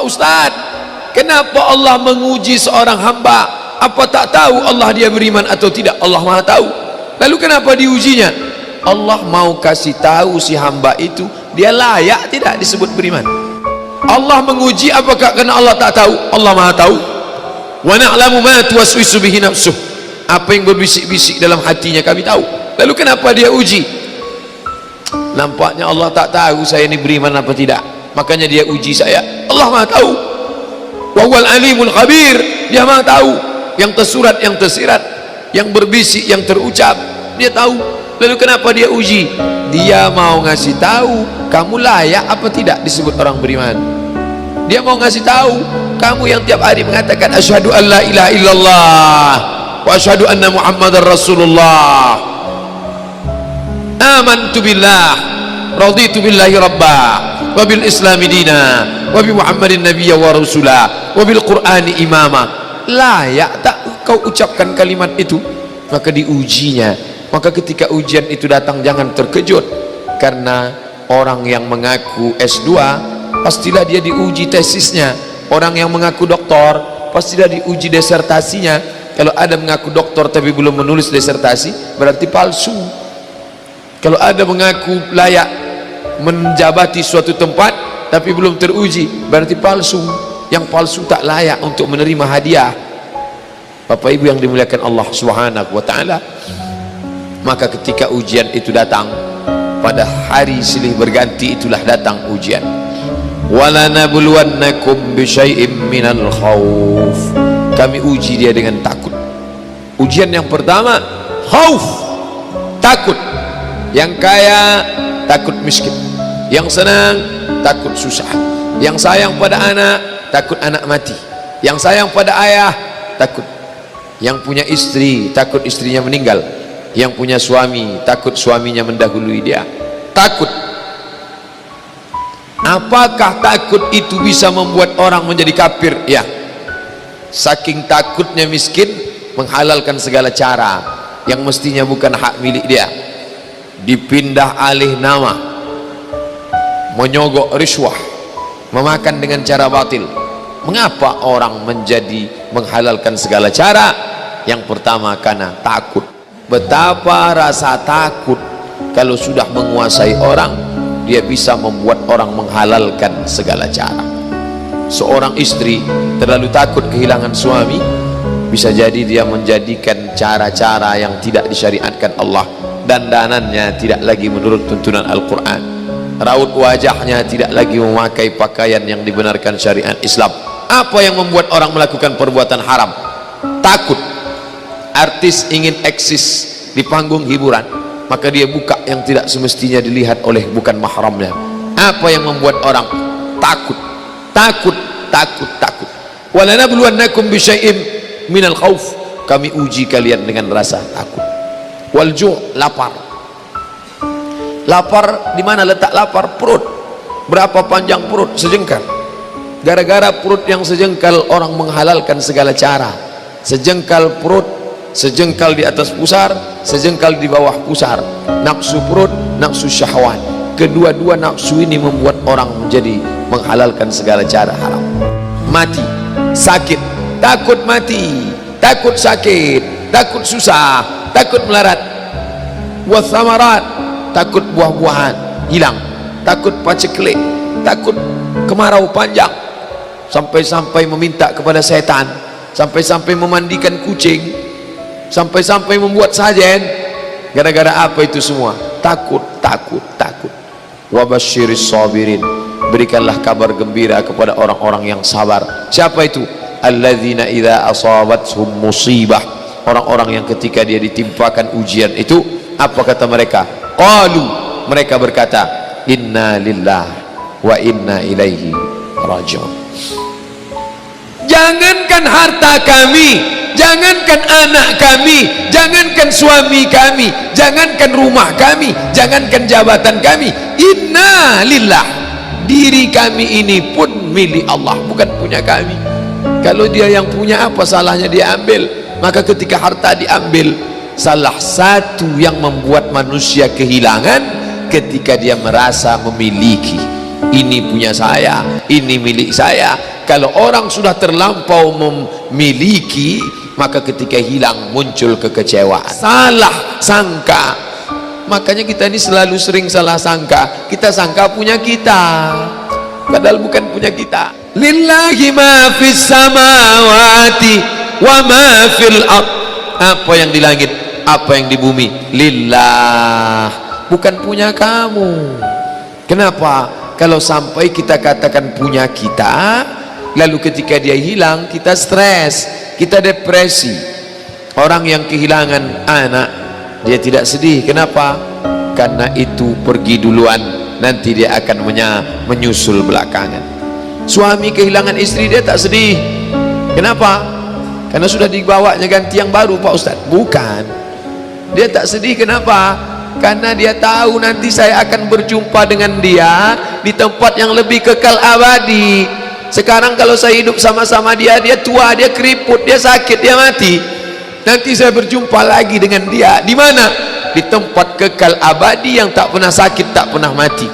Pak Ustaz, kenapa Allah menguji seorang hamba? Apa tak tahu Allah dia beriman atau tidak? Allah Maha tahu. Lalu kenapa diujinya? Allah mau kasih tahu si hamba itu dia layak tidak disebut beriman. Allah menguji apakah karena Allah tak tahu? Allah Maha tahu. Wa na'lamu ma tuwaswisu bihi nafsuh. Apa yang berbisik-bisik dalam hatinya kami tahu. Lalu kenapa dia uji? Nampaknya Allah tak tahu saya ini beriman apa tidak, makanya dia uji saya. Allah Maha tahu. Wa huwal alimul khabir. Dia Maha tahu yang tersurat, yang tersirat, yang berbisik, yang terucap, dia tahu. Lalu kenapa dia uji? Dia mau ngasih tahu kamu layak apa tidak disebut orang beriman. Dia mau ngasih tahu kamu yang tiap hari mengatakan asyhadu an la ilaha illallah wa asyhadu anna muhammadar rasulullah, amantu billah, raditu billahi rabba, wa bil islami dina, wa bi muhammadin nabiyya wa rasulah, wa bil qur'ani imama. Layak tak kau ucapkan kalimat itu? Maka diujinya. Maka ketika ujian itu datang jangan terkejut, karena orang yang mengaku S2 pastilah dia diuji tesisnya. Orang yang mengaku doktor pastilah diuji disertasinya. Kalau ada mengaku doktor tapi belum menulis disertasi, berarti palsu. Kalau ada mengaku layak menjabati suatu tempat tapi belum teruji, berarti palsu. Yang palsu tak layak untuk menerima hadiah. Bapak Ibu yang dimuliakan Allah Subhanahu wa taala, maka ketika ujian itu datang, pada hari silih berganti itulah datang ujian. Walanabluwannakum bisyai'im minal khauf. Kami uji dia dengan takut. Ujian yang pertama khauf, takut. Yang kaya takut miskin, yang senang takut susah, yang sayang pada anak takut anak mati, yang sayang pada ayah takut, yang punya istri takut istrinya meninggal, yang punya suami takut suaminya mendahului dia. Takut. Apakah takut itu bisa membuat orang menjadi kafir? Ya, saking takutnya miskin menghalalkan segala cara yang mestinya bukan hak milik dia, dipindah alih nama, menyogok riswah, memakan dengan cara batil. Mengapa orang menjadi menghalalkan segala cara? Yang pertama karena takut. Betapa rasa takut kalau sudah menguasai orang, dia bisa membuat orang menghalalkan segala cara. Seorang istri terlalu takut kehilangan suami, bisa jadi dia menjadikan cara-cara yang tidak disyariatkan Allah. Dandanannya tidak lagi menurut tuntunan Al-Quran, raut wajahnya tidak lagi memakai pakaian yang dibenarkan syariat Islam. Apa yang membuat orang melakukan perbuatan haram? Takut. Artis ingin eksis di panggung hiburan, maka dia buka yang tidak semestinya dilihat oleh bukan mahramnya. Apa yang membuat orang takut? Takut, takut, takut. Walanabluwannakum bisyai'im minal khauf. Kami uji kalian dengan rasa takut. Walju', lapar. Lapar di mana letak lapar? Perut. Berapa panjang perut? Sejengkal. Gara-gara perut yang sejengkal orang menghalalkan segala cara. Sejengkal perut, sejengkal di atas pusar, sejengkal di bawah pusar. Nafsu perut, nafsu syahwat. Kedua-dua nafsu ini membuat orang menjadi menghalalkan segala cara haram. Mati, sakit, takut mati, takut sakit, takut susah, takut melarat. Wathamarat, takut buah-buahan hilang, takut paceklik, takut kemarau panjang, sampai-sampai meminta kepada setan, sampai-sampai memandikan kucing, sampai-sampai membuat sajen. Gara-gara apa itu semua? Takut, takut, takut. Wabasyiris sabirin. Berikanlah kabar gembira kepada orang-orang yang sabar. Siapa itu? Alladzina idza asabathum musibah. Orang-orang yang ketika dia ditimpakan ujian itu, apa kata mereka? Qalu, mereka berkata, inna lillahi wa inna ilaihi raji'un. Jangankan harta kami, jangankan anak kami, jangankan suami kami, jangankan rumah kami, jangankan jabatan kami, inna lillah, diri kami ini pun milik Allah, bukan punya kami. Kalau dia yang punya, apa salahnya dia ambil? Maka ketika harta diambil, salah satu yang membuat manusia kehilangan ketika dia merasa memiliki. ini punya saya, ini milik saya. Kalau orang sudah terlampau memiliki, maka ketika hilang muncul kekecewaan, salah sangka. Makanya kita ini selalu sering salah sangka. Kita sangka punya kita, padahal bukan punya kita. Lillahi ma fis samawati wa ma fil ardh. Apa yang di langit, apa yang di bumi, lillah, bukan punya kamu. Kenapa? Kalau sampai kita katakan punya kita, lalu ketika dia hilang kita stres, kita depresi. Orang yang kehilangan anak, dia tidak sedih. Kenapa? Karena itu pergi duluan, nanti dia akan menyusul belakangan. Suami kehilangan istri, dia tak sedih. Kenapa? Karena sudah dibawanya ganti yang baru, Pak Ustadz. Bukan, dia tak sedih. Kenapa? Karena dia tahu nanti saya akan berjumpa dengan dia di tempat yang lebih kekal abadi. Sekarang kalau saya hidup sama-sama dia, dia tua, dia keriput, dia sakit, dia mati. Nanti saya berjumpa lagi dengan dia di mana? Di tempat kekal abadi yang tak pernah sakit, tak pernah mati.